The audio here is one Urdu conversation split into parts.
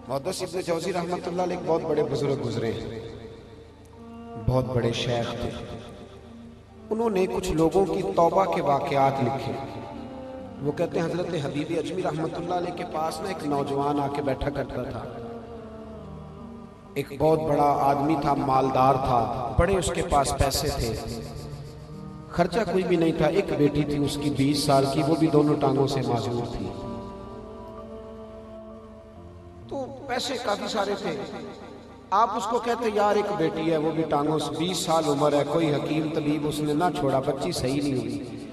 محدث ابن جوزی رحمۃ اللہ علیہ ایک بہت بڑے بزرگ گزرے ہیں، بہت بڑے شیخ تھے۔ انہوں نے کچھ لوگوں کی توبہ کے واقعات لکھے۔ وہ کہتے ہیں حضرت حبیب اجمی رحمۃ اللہ علیہ کے پاس نا ایک نوجوان آ کے بیٹھا کرتا تھا۔ ایک بہت بڑا آدمی تھا، مالدار تھا، بڑے اس کے پاس پیسے تھے، خرچہ کوئی بھی نہیں تھا۔ ایک بیٹی تھی اس کی 20 سال کی، وہ بھی دونوں ٹانگوں سے معذور تھی، تو پیسے کافی سارے تھے۔ آپ اس کو کہتے یار ایک بیٹی ہے، وہ بھی ٹانگوں سے، 20 سال عمر ہے، کوئی حکیم طبیب اس نے نہ چھوڑا، بچی صحیح نہیں ہوئی۔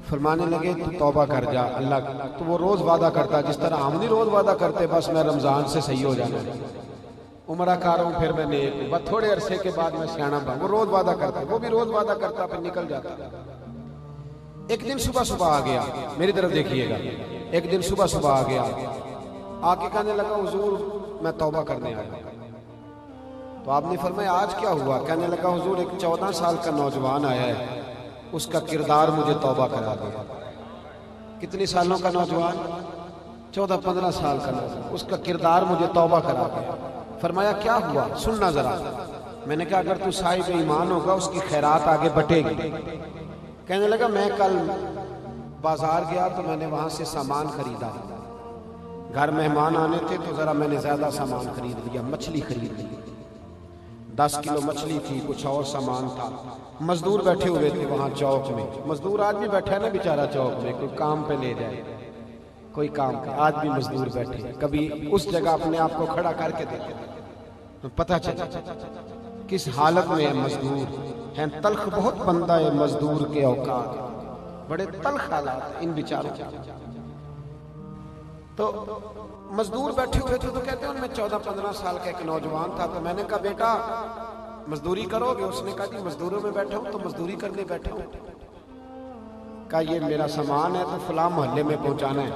فرمانے لگے تو توبہ کر جا اللہ، تو وہ روز وعدہ کرتا جس طرح ہم نہیں روز وعدہ کرتے بس میں رمضان سے صحیح ہو جانا ہے، عمرہ کار ہوں پھر میں نیک ہوں، بس تھوڑے عرصے کے بعد میں سیاںا بن۔ وہ روز وعدہ کرتا، وہ بھی روز وعدہ کرتا، پھر نکل جاتا۔ ایک دن صبح صبح آ گیا، میری طرف دیکھیے گا، ایک دن صبح صبح آ گیا، آ کے کہنے لگا حضور میں توبہ کرنے آیا۔ تو آپ نے فرمایا آج کیا ہوا؟ کہنے لگا حضور ایک 14 سال کا نوجوان آیا ہے، اس کا کردار مجھے توبہ کرا دیا۔ کتنی سالوں کا نوجوان؟ 14-15 سال کا نوجوان، اس کا کردار مجھے توبہ کرا دیا۔ فرمایا کیا ہوا سننا ذرا۔ میں نے کہا اگر تو صاحب ایمان ہوگا اس کی خیرات آگے بٹے گی۔ کہنے لگا میں کل بازار گیا تو میں نے وہاں سے سامان خریدا، گھر مہمان آنے تھے تو ذرا میں نے زیادہ سامان خرید لیا، مچھلی خرید لی، 10 کلو مچھلی تھی، کچھ اور سامان تھا۔ مزدور بیٹھے ہوئے تھے وہاں چوک میں، مزدور آج بھی بیٹھا ہے نا بیچارہ چوک میں، کوئی کام پہ لے جائے، کوئی کام پہ آج بھی مزدور بیٹھے، کبھی اس جگہ اپنے آپ کو کھڑا کر کے دیکھے تو پتہ چلا کس حالت میں ہے مزدور ہیں۔ تلخ بہت بندہ ہے مزدور کے اوقات، بڑے تلخ حالات ان بیچاروں کے۔ تو مزدور بیٹھے ہوئے تھے تو کہتے ہیں ان میں 14-15 سال کا ایک نوجوان تھا۔ تو میں نے کہا بیٹا مزدوری کرو گے؟ اس نے کہا جی مزدوروں میں بیٹھا ہوں تو مزدوری کرنے بیٹھا ہوں۔ کہا یہ میرا سامان ہے تو فلاں محلے میں پہنچانا ہے۔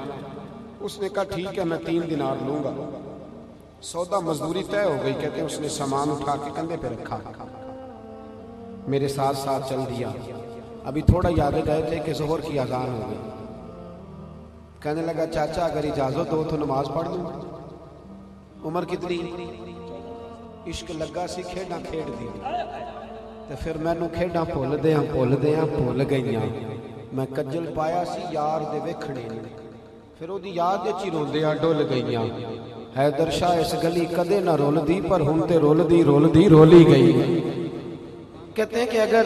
اس نے کہا ٹھیک ہے میں 3 دینار لوں گا۔ سودا مزدوری طے ہو گئی۔ کہتے ہیں اس نے سامان اٹھا کے کندھے پہ رکھا، میرے ساتھ ساتھ چل دیا۔ ابھی تھوڑا ہی آگے گئے تھے کہ ظہر کی اذان ہو گئی۔ کہنے لگا چاچا اگر اجازت ہو تو نماز پڑھ لوں۔ عمر کتنی؟ عشق لگا سی کھیڈاں کھیڈ دی تے پھر مینوں کھیڈاں بھول گئیاں، میں کجل پایا سی یار دے ویکھنے، پھر او دی یاد وچ ہی روندیاں ڈل گئیاں۔ حیدر شاہ اس گلی کدے نہ رولدی پر ہن تے رولدی رولی گئی۔ کہتے ہیں کہ اگر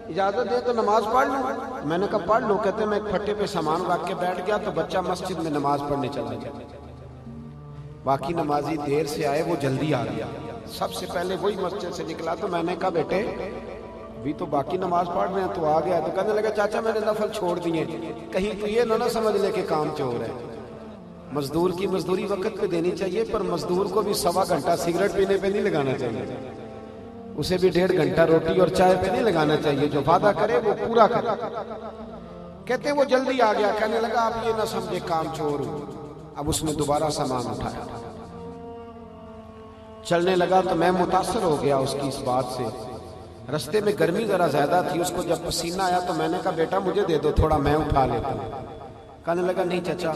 اجازت دے تو نماز پڑھ لوں۔ میں نے کہا پڑھ لو۔ کہتے ہیں میں ایک پھٹے پہ سامان رکھ کے بیٹھ گیا تو بچہ مسجد میں نماز پڑھنے چلا گیا۔ باقی نمازی دیر سے آئے، وہ جلدی آ گیا، سب سے پہلے وہی مسجد سے نکلا۔ تو میں نے کہا بیٹے ابھی تو باقی نماز پڑھ رہے ہیں تو آ گیا۔ تو کہنے لگا چاچا میں نے نفل چھوڑ دیے، کہیں تو یہ نہ سمجھ لے کہ کام چور ہے۔ مزدور کی مزدوری وقت پہ دینی چاہیے، پر مزدور کو بھی 1.25 گھنٹہ سگریٹ پینے پہ نہیں لگانا چاہیے، اسے بھی 1.5 گھنٹہ روٹی اور چائے پہ نہیں لگانا چاہیے، جو وعدہ کرے وہ پورا کرے۔ کہتے ہیں وہ جلدی آ گیا۔ کہنے لگا آپ یہ نہ سمجھے کام چور ہوں۔ اب اس نے دوبارہ سامان اٹھایا، چلنے لگا تو میں متاثر ہو گیا اس کی اس بات سے۔ رستے میں گرمی ذرا زیادہ تھی، اس کو جب پسینہ آیا تو میں نے کہا بیٹا مجھے دے دو تھوڑا، میں اٹھا لیتا ہوں۔ کہنے لگا نہیں چچا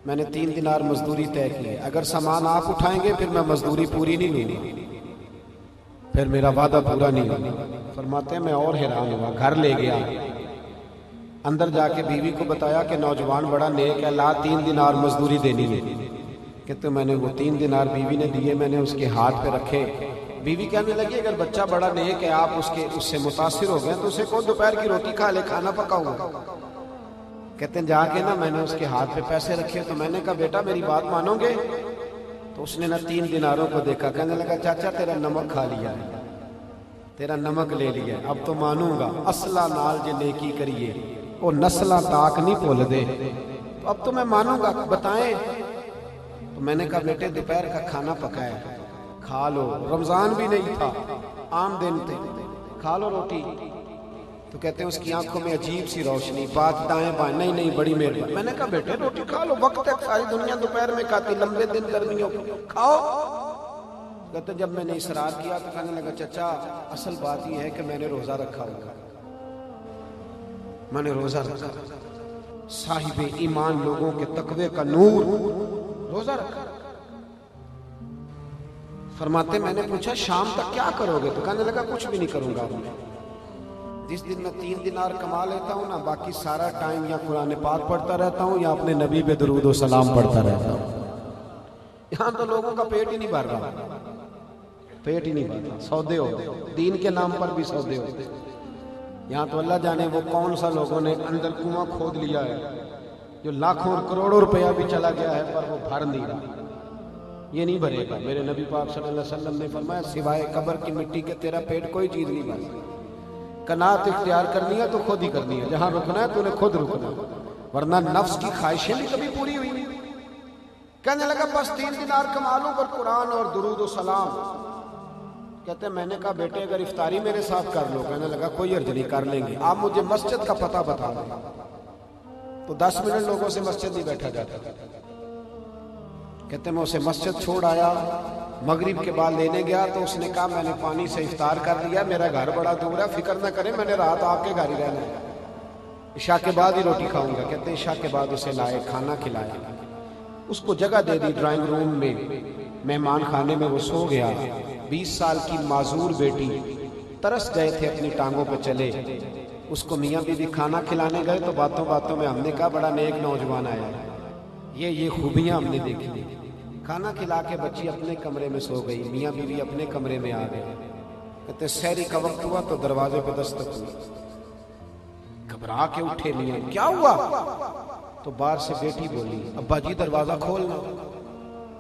میں نے 3 دینار مزدوری طے کی ہے، اگر سامان آپ اٹھائیں گے پھر میں مزدوری پوری نہیں لوں گا، پھر میرا وعدہ پورا نہیں ہوگا۔ فرماتے ہیں میں اور حیران ہوا، گھر لے گیا، اندر جا کے بیوی کو بتایا کہ نوجوان بڑا نیک ہے، لا 3 دینار مزدوری دینی ہے۔ کہتے میں نے وہ 3 دینار بیوی نے دیے، میں نے اس کے ہاتھ پہ رکھے۔ بیوی کہنے لگی اگر بچہ بڑا نیک ہے آپ اس سے متاثر ہو گئے تو اسے کون دوپہر کی روٹی کھا لے، کھانا پکا ہوا۔ کہتے ہیں جا کے نا میں نے اس کے ہاتھ پہ پیسے رکھے تو میں نے کہا بیٹا میری بات مانو گے؟ تو اس نے نا 3 دیناروں کو دیکھا، کہنے لگا چاچا تیرا نمک کھا لیا ہے، تیرا نمک لے لیا، اب تو مانوں گا۔ اصلہ نال جے نیکی کریے وہ نسلہ تاک نہیں بھول دے، تو اب تو میں مانوں گا، بتائیں۔ تو میں نے کہا بیٹے دوپہر کا کھانا پکا ہے کھا لو، رمضان بھی نہیں تھا، عام دن تھے، کھا لو روٹی۔ تو کہتے ہیں اس کی آنکھوں میں عجیب سی روشنی، بات دائیں بائیں، نہیں نہیں بڑی مہربانی۔ میں نے کہا بیٹے روٹی کھا لو، وقت ہے، ساری دنیا دوپہر میں کھاتی، لمبے دن گرمیوں کھاؤ۔ کہتے جب میں نے اصرار کیا تو کہنے لگا چچا اصل بات یہ ہے کہ میں نے روزہ رکھا ہوا، میں نے روزہ رکھا، صاحب ایمان لوگوں کے تقوی کا نور روزہ رکھا۔ فرماتے میں نے پوچھا شام تک کیا کرو گے؟ تو کہنے لگا کچھ بھی نہیں کروں گا. جس دن میں 3 دینار کما لیتا ہوں نا، باقی سارا ٹائم یا قرآن پاک پڑھتا رہتا ہوں یا اپنے نبی پہ درود و سلام پڑھتا رہتا ہوں. یہاں تو لوگوں کا پیٹ ہی نہیں بھر رہا، پیٹ ہی نہیں بھر رہا. سودے ہوتے دین کے نام پر بھی سودے ہوتے. یہاں تو اللہ جانے وہ کون سا لوگوں نے اندر کنواں کھود لیا ہے جو لاکھوں اور کروڑوں روپیہ بھی چلا گیا ہے پر وہ بھر نہیں رہا. یہ نہیں بھرے گا. میرے نبی پاک صلی اللہ علیہ وسلم نے فرمایا سوائے قبر کی مٹی کے تیرا پیٹ کوئی چیز نہیں بھرتی. قناعت اختیار کرنی ہے تو خود ہی کرنی ہے، جہاں رکنا ہے تو انہیں خود رکنا ہے، ورنہ نفس کی خواہشیں بھی کبھی پوری ہوئی نہیں. کہنے لگا بس 3 دینار کما لوں پر قرآن اور درود و سلام. کہتے ہیں میں نے کہا بیٹے اگر افطاری میرے ساتھ کر لو. کہنے لگا کوئی عرض نہیں، کر لیں گے. آپ مجھے مسجد کا پتہ بتا دیں. تو 10 منٹ لوگوں سے مسجد نہیں بیٹھا جاتا. کہتے ہیں میں اسے مسجد چھوڑ آیا، مغرب کے بعد لینے گیا تو اس نے کہا میں نے پانی سے افطار کر لیا، میرا گھر بڑا دور ہے، فکر نہ کریں میں نے رات آپ کے گھر ہی رہنا ہے، عشاء کے بعد ہی روٹی کھاؤں گا. کہتے ہیں عشاء کے بعد اسے لائے، کھانا کھلایا، اس کو جگہ دے دی ڈرائنگ روم میں، مہمان خانے میں وہ سو گیا. 20 سال کی معذور بیٹی ترس گئے تھے اپنی ٹانگوں پہ چلے. اس کو میاں بیوی کھانا کھلانے گئے تو باتوں باتوں میں ہم نے کہا بڑا نیک نوجوان آیا ہے، یہ خوبیاں ہم نے دیکھی. کھانا کھلا کے بچی اپنے کمرے میں سو گئی، میاں بیوی اپنے کمرے میں آ گئے. کہتے سحری کا وقت ہوا تو دروازے پہ دستک ہوئی. گھبرا کے اٹھے میاں، کیا ہوا؟ تو باہر سے بیٹی بولی ابا جی دروازہ کھولنا.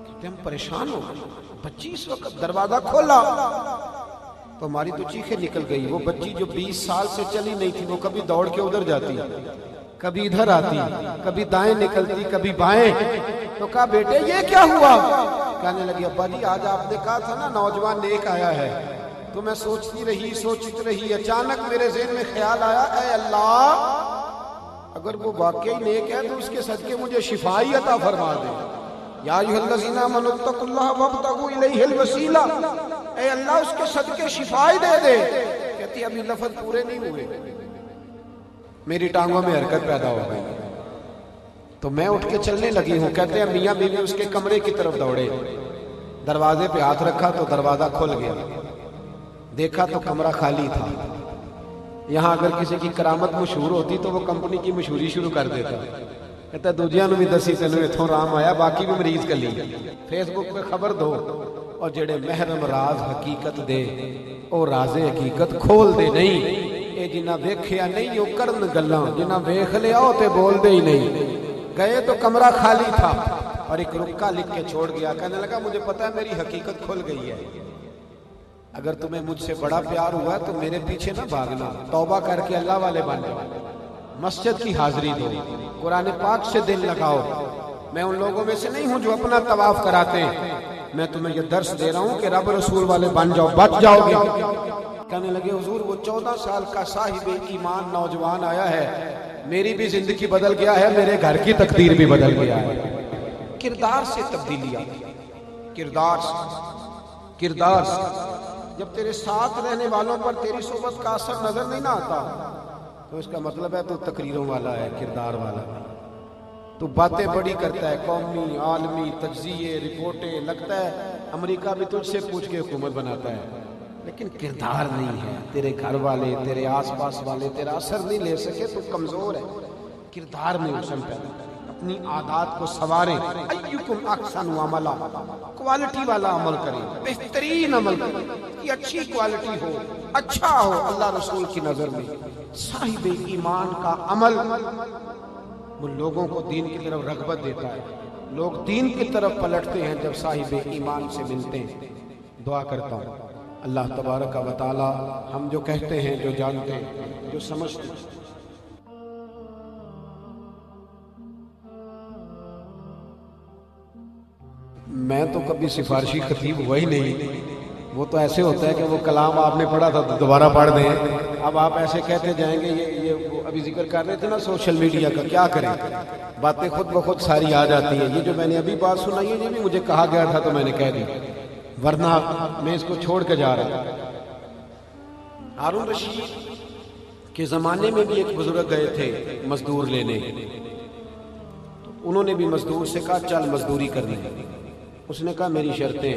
کہتے ہم پریشان ہو گئے، بچی اس وقت دروازہ کھولا تو ہماری تو چیخیں نکل گئی. وہ بچی جو 20 سال سے چلی نہیں تھی وہ کبھی دوڑ کے ادھر جاتی، کبھی ادھر آتی، کبھی دائیں نکلتی، کبھی بائیں. تو کہا بیٹے یہ کیا ہوا؟ کہنے لگی ابا جی آج آپ نے کہا تھا نا نوجوان نیک آیا ہے، تو میں سوچتی رہی، اچانک میرے ذہن میں خیال آیا اے اللہ اگر وہ واقعی نیک ہے تو اس کے صدقے مجھے شفا ہی عطا فرما دے. یا ایھا الذین آمنوا اتقوا اللہ وابتغوا الیہ الوسیلہ، اے اللہ اس کے صدقے شفا ہی دے دے. کہتی ابھی لفظ پورے نہیں ہوئے، میری ٹانگوں میں حرکت پیدا ہو گئی تو میں اٹھ کے چلنے لگی ہوں. کہتے ہیں میاں بیوی اس کے کمرے کی طرف دوڑے، دروازے پہ ہاتھ رکھا تو دروازہ کھل گیا، دیکھا تو کمرہ خالی تھا. یہاں اگر کسی کی کرامت مشہور ہوتی تو وہ کمپنی کی مشہوری شروع کر دیتا. کہتا دوجیاں نو بھی دسی تینوں اتھوں رام آیا، باقی بھی مریض کلی. فیس بک پہ خبر دو اور جڑے محرم راز حقیقت دے او راز حقیقت کھول دے نہیں. اے جنہ ویکھیا نہیں او کرن گلاں، جنہ ویکھ لیا او تے بول دے ہی نہیں. گئے تو کمرہ خالی تھا اور ایک رکا لکھ کے چھوڑ گیا. کہنے لگا مجھے پتا ہے میری حقیقت کھل گئی ہے، اگر تمہیں مجھ سے بڑا پیار ہوا تو میرے پیچھے نہ بھاگنا، توبہ کر کے اللہ والے بن جاؤ، مسجد کی حاضری دو، قرآن پاک سے دل لگاؤ. میں ان لوگوں میں سے نہیں ہوں جو اپنا طواف کراتے ہیں، میں تمہیں یہ درس دے رہا ہوں کہ رب رسول والے بن جاؤ، بچ جاؤ گے. کہنے لگے حضور وہ 14 سال کا صاحب ایمان نوجوان آیا ہے، میری بھی زندگی بدل گیا ہے، میرے گھر کی تقدیر بھی بدل گیا ہے. کردار سے تبدیلی آتی، کردار سے. جب تیرے ساتھ رہنے والوں پر تیری صحبت کا اثر نظر نہیں نہ آتا تو اس کا مطلب ہے تو تقریروں والا ہے، کردار والا ہے. تو باتیں بڑی کرتا ہے، قومی عالمی تجزیے رپورٹیں، لگتا ہے امریکہ بھی تجھ سے پوچھ کے حکومت بناتا ہے، لیکن کردار نہیں ہے. تیرے گھر والے، تیرے آس پاس والے تیرا اثر نہیں لے سکے تو کمزور ہے. کردار میں حسن پیدا کریں، اپنی عادات کو سنواریں. ایکم احسن عملا، کوالٹی والا عمل کریں، بہترین عمل کریں کہ اچھی کوالٹی ہو، اچھا ہو اللہ رسول کی نظر میں. صاحب ایمان کا عمل وہ لوگوں کو دین کی طرف رغبت دیتا ہے. لوگ دین کی طرف پلٹتے ہیں جب صاحب ایمان سے ملتے ہیں. دعا کرتا ہوں اللہ تبارک و تعالی ہم جو کہتے ہیں، جو جانتے ہیں، جو سمجھتے ہیں. میں تو کبھی سفارشی خطیب ہوا ہی نہیں. وہ تو ایسے ہوتا ہے کہ وہ کلام آپ نے پڑھا تھا تو دوبارہ پڑھ دیں. اب آپ ایسے کہتے جائیں گے. یہ وہ ابھی ذکر کر رہے تھے نا سوشل میڈیا کا، کیا کریں، باتیں خود بخود ساری آ جاتی ہیں. یہ جو میں نے ابھی بات سنائی ہے یہ بھی مجھے کہا گیا تھا تو میں نے کہہ دی، ورنہ میں اس کو چھوڑ کے جا رہا تھا. ہارون رشید کے زمانے میں بھی ایک بزرگ گئے تھے مزدور لینے. انہوں نے بھی مزدور سے کہا چل مزدوری کرنی. اس نے کہا میری شرطیں.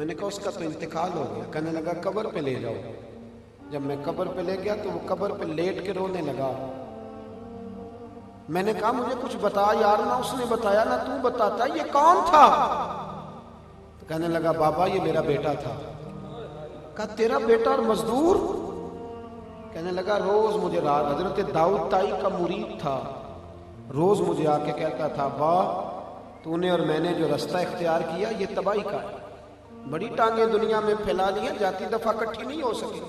میں نے کہا اس کا تو انتقال ہو گیا. کہنے لگا قبر پہ لے جاؤ. جب میں قبر پہ لے گیا تو وہ قبر پہ لیٹ کے رونے لگا. میں نے کہا مجھے کچھ بتا یار, نہ اس نے بتایا نہ تو بتاتا, یہ کون تھا؟ تو کہنے لگا بابا یہ میرا بیٹا تھا. کہا تیرا بیٹا اور مزدور؟ کہنے لگا روز مجھے رات, حضرت داؤد تائی کا مرید تھا, روز مجھے آ کے کہتا تھا با تو نے اور میں نے جو رستہ اختیار کیا یہ تباہی کا ہے, بڑی ٹانگیں دنیا میں پھیلا لی ہیں, جاتی دفعہ کٹھی نہیں ہو سکی.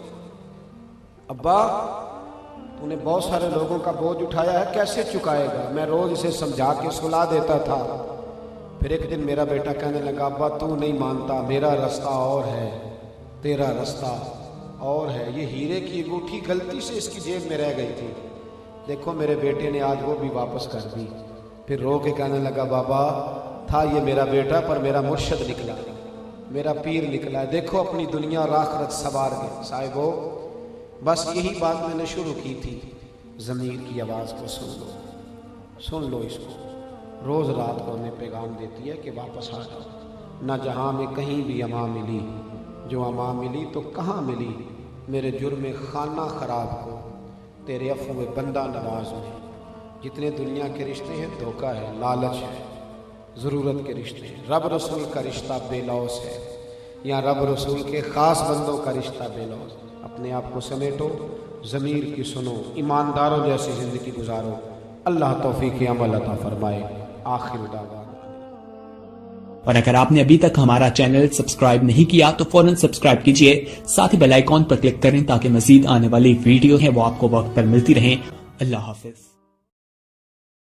ابا تو نے بہت سارے لوگوں کا بوجھ اٹھایا ہے, کیسے چکائے گا؟ میں روز اسے سمجھا کے سلا دیتا تھا. پھر ایک دن میرا بیٹا کہنے لگا ابا تو نہیں مانتا, میرا رستہ اور ہے, تیرا رستہ اور ہے. یہ ہیرے کی انگوٹھی غلطی سے اس کی جیب میں رہ گئی تھی, دیکھو میرے بیٹے نے آج وہ بھی واپس کر دی. پھر رو کے کہنے لگا بابا تھا یہ میرا بیٹا پر میرا مرشد نکلا, میرا پیر نکلا, دیکھو اپنی دنیا اور آخرت سنوار گئے. صاحبو بس یہی بات میں نے شروع کی تھی, ضمیر کی آواز کو سن لو اس کو. روز رات کو ہمیں پیغام دیتی ہے کہ واپس آ جاؤ. نہ جہاں میں کہیں بھی امان ملی, جو امان ملی تو کہاں ملی میرے جرم خانہ خراب کو, تیرے عفو بندہ نواز میں. جتنے دنیا کے رشتے ہیں دھوکہ ہے, لالچ ہے, ضرورت کے رشتے ہیں. رب رسول کا رشتہ بے لوث ہے, یا رب رسول کے خاص بندوں کا رشتہ بے لوث. اپنے آپ کو سمیٹو, ضمیر کی سنو, ایمانداروں جیسی زندگی گزارو. اللہ توفیق عمل عطا فرمائے. آخر دعوانا. اور اگر آپ نے ابھی تک ہمارا چینل سبسکرائب نہیں کیا تو فوراً سبسکرائب کیجئے, ساتھ ہی بیل آئیکن پر کلک کریں تاکہ مزید آنے والی ویڈیو ہیں وہ آپ کو وقت پر ملتی رہیں. اللہ حافظ.